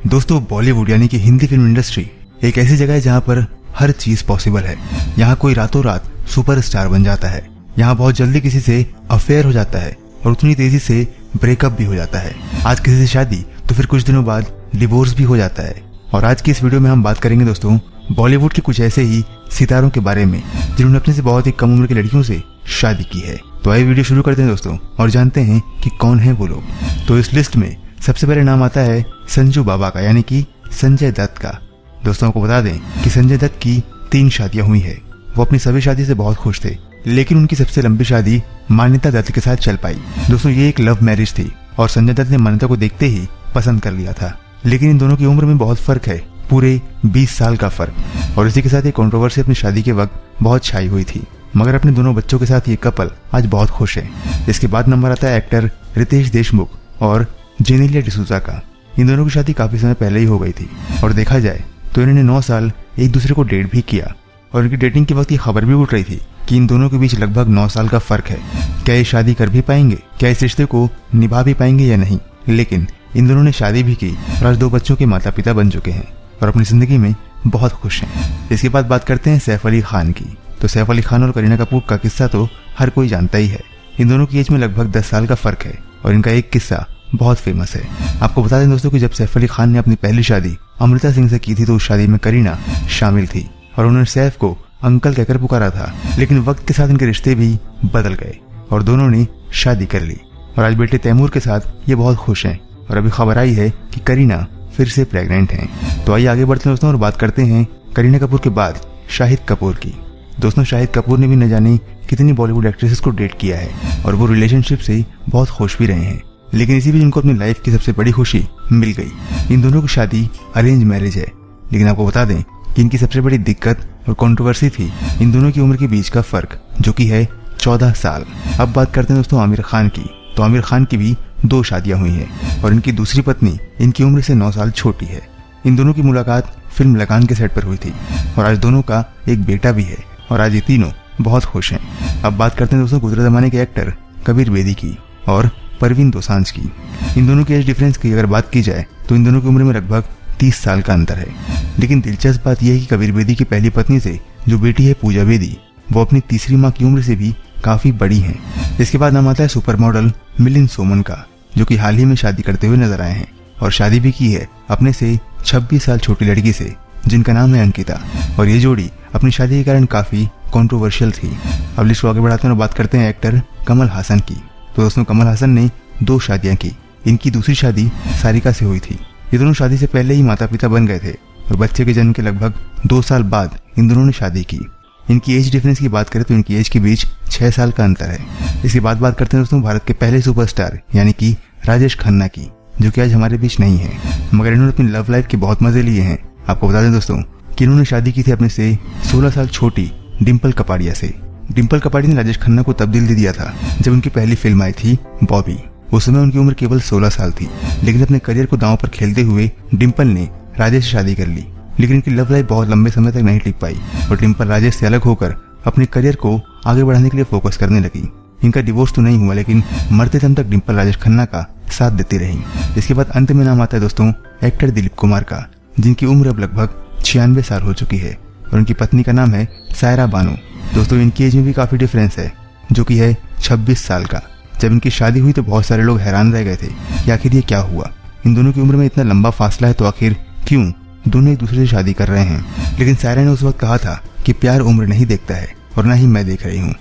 दोस्तों बॉलीवुड यानी कि हिंदी फिल्म इंडस्ट्री एक ऐसी जगह है जहाँ पर हर चीज पॉसिबल है। यहाँ कोई रातों रात सुपरस्टार बन जाता है, यहाँ बहुत जल्दी किसी से अफेयर हो जाता है और उतनी तेजी से ब्रेकअप भी हो जाता है। आज किसी से शादी तो फिर कुछ दिनों बाद डिवोर्स भी हो जाता है। और आज की इस वीडियो में हम बात करेंगे दोस्तों बॉलीवुड के कुछ ऐसे ही सितारों के बारे में जिन्होंने अपने से बहुत ही कम उम्र की लड़कियों से शादी की है। तो आइए वीडियो शुरू करते हैं दोस्तों और जानते हैं कि कौन है वो लोग। तो इस लिस्ट में सबसे पहले नाम आता है संजू बाबा का, यानी कि संजय दत्त का। दोस्तों को बता दें कि संजय दत्त की 3 शादियां हुई है। वो अपनी सभी शादी से बहुत खुश थे, लेकिन उनकी सबसे लंबी शादी मान्यता दत्त के साथ चल पाई। दोस्तों ये एक लव मैरिज थी और संजय दत्त ने मान्यता को देखते ही पसंद कर लिया था, लेकिन इन दोनों की उम्र में बहुत फर्क है, पूरे 20 साल का फर्क। और इसी के साथ एक कंट्रोवर्सी अपनी शादी के वक्त बहुत छाई हुई थी, मगर अपने दोनों बच्चों के साथ ये कपल आज बहुत खुश है। इसके बाद नंबर आता है एक्टर रितेश देशमुख और जेनेलिया डिसूजा का। इन दोनों की शादी काफी समय पहले ही हो गई थी और देखा जाए तो इन्होंने 9 साल एक दूसरे को डेट भी किया। और इनकी डेटिंग के वक्त ये खबर भी उठ रही थी कि इन दोनों के बीच लगभग 9 साल का फर्क है। क्या ये शादी कर भी पाएंगे, क्या इस रिश्ते को निभा भी पाएंगे या नहीं। लेकिन इन दोनों ने शादी भी की और आज 2 बच्चों के माता पिता बन चुके हैं और अपनी जिंदगी में बहुत खुश हैं। इसके बाद बात करते हैं सैफ अली खान की। तो सैफ अली खान और करीना कपूर का किस्सा तो हर कोई जानता ही है। इन दोनों की एज में लगभग 10 साल का फर्क है और इनका एक किस्सा बहुत फेमस है। आपको बता दें दोस्तों कि जब सैफ अली खान ने अपनी पहली शादी अमृता सिंह से की थी तो उस शादी में करीना शामिल थी और उन्होंने सैफ को अंकल कहकर पुकारा था। लेकिन वक्त के साथ इनके रिश्ते भी बदल गए और दोनों ने शादी कर ली और आज बेटे तैमूर के साथ ये बहुत खुश हैं। और अभी खबर आई है कि करीना फिर से प्रेग्नेंट हैं। तो आइए आगे बढ़ते हैं दोस्तों और बात करते हैं करीना कपूर के बाद शाहिद कपूर की। दोस्तों शाहिद कपूर ने भी न जाने कितनी बॉलीवुड एक्ट्रेसेस को डेट किया है और वो रिलेशनशिप से बहुत खुश भी रहे हैं, लेकिन इसी बीच उनको अपनी लाइफ की सबसे बड़ी खुशी मिल गई। इन दोनों की शादी अरेंज मैरिज है, लेकिन आपको बता दें कि इनकी सबसे बड़ी दिक्कत और कंट्रोवर्सी थी इन दोनों की उम्र के बीच का फर्क, जो कि है 14 साल। अब बात करते हैं दोस्तों आमिर खान की। तो आमिर खान की भी 2 शादियां हुई हैं और इनकी दूसरी पत्नी इनकी उम्र से 9 साल छोटी है। इन दोनों की मुलाकात फिल्म लगान के सेट पर हुई थी और आज दोनों का एक बेटा भी है और आज ये तीनों बहुत खुश हैं। अब बात करते हैं दोस्तों गुजरे जमाने के एक्टर कबीर बेदी की और परवीन दोसांझ की। इन दोनों के एज डिफरेंस की अगर बात की जाए तो इन दोनों की उम्र में लगभग 30 साल का अंतर है। लेकिन दिलचस्प बात यह है कि कबीर बेदी की पहली पत्नी से जो बेटी है पूजा बेदी, वो अपनी तीसरी माँ की उम्र से भी काफी बड़ी हैं। इसके बाद नाम आता है सुपर मॉडल मिलिंद सोमन का, जो कि हाल ही में शादी करते हुए नजर आए हैं और शादी भी की है अपने से 26 साल छोटी लड़की से, जिनका नाम है अंकिता। और ये जोड़ी अपनी शादी के कारण काफी कंट्रोवर्शियल थी। अब लिस्ट को आगे बढ़ाते हैं और बात करते हैं एक्टर कमल हासन की। तो दोस्तों कमल हासन ने 2 शादियां की। इनकी दूसरी शादी सारिका से हुई थी। ये दोनों शादी से पहले ही माता पिता बन गए थे और बच्चे के जन्म के लगभग 2 साल बाद इन दोनों ने शादी की। इनकी एज डिफरेंस की बात करें तो इनकी एज के बीच 6 साल का अंतर है। इसके बाद बात करते हैं दोस्तों भारत के पहले सुपरस्टार यानी कि राजेश खन्ना की, जो कि आज हमारे बीच नहीं है, मगर इन्होंने अपनी लव लाइफ के बहुत मजे लिए हैं। आपको बता दें दोस्तों कि इन्होंने शादी की थी अपने से 16 साल छोटी डिम्पल कपाड़िया से। डिम्पल कपाड़िया ने राजेश खन्ना को तब दिल दे दिया था जब उनकी पहली फिल्म आई थी बॉबी। उस समय उनकी उम्र केवल 16 साल थी, लेकिन अपने करियर को दांव पर खेलते हुए डिम्पल ने राजेश से शादी कर ली। लेकिन इनकी लव लाइफ बहुत लंबे समय तक नहीं टिक पाई और डिम्पल राजेश से अलग होकर अपने करियर को आगे बढ़ाने के लिए फोकस करने लगी। इनका डिवोर्स तो नहीं हुआ, लेकिन मरते दम तक डिम्पल राजेश खन्ना का साथ देती रही। इसके बाद अंत में नाम आता है दोस्तों एक्टर दिलीप कुमार का, जिनकी उम्र अब लगभग 96 साल हो चुकी है और उनकी पत्नी का नाम है सायरा बानो। दोस्तों इनकी एज में भी काफी डिफरेंस है, जो कि है 26 साल का। जब इनकी शादी हुई तो बहुत सारे लोग हैरान रह गए थे कि आखिर ये क्या हुआ, इन दोनों की उम्र में इतना लंबा फासला है तो आखिर क्यों दोनों एक दूसरे से शादी कर रहे हैं। लेकिन सायरा ने उस वक्त कहा था कि प्यार उम्र नहीं देखता है और न ही मैं देख रही हूँ।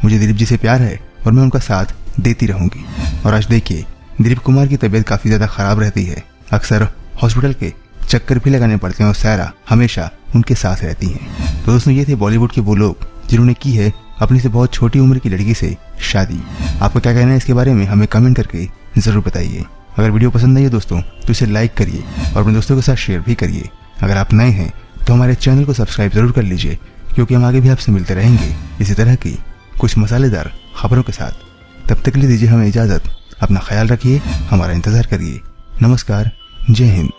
मुझे दिलीप जी से प्यार है और मैं उनका साथ देती रहूंगी। और आज देखिए दिलीप कुमार की तबीयत काफी ज्यादा खराब रहती है, अक्सर हॉस्पिटल के चक्कर भी लगाने पड़ते हैं और सायरा हमेशा उनके साथ रहती हैं। तो दोस्तों ये थे बॉलीवुड के वो लोग जिन्होंने की है अपनी से बहुत छोटी उम्र की लड़की से शादी। आपका क्या कहना है इसके बारे में हमें कमेंट करके जरूर बताइए। अगर वीडियो पसंद आई है दोस्तों तो इसे लाइक करिए और अपने दोस्तों के साथ शेयर भी करिए। अगर आप नए हैं तो हमारे चैनल को सब्सक्राइब जरूर कर लीजिए, क्योंकि हम आगे भी आपसे मिलते रहेंगे इसी तरह की कुछ मसालेदार खबरों के साथ। तब तक के लिए दीजिए हमें इजाजत। अपना ख्याल रखिए, हमारा इंतजार करिए। नमस्कार, जय हिंद।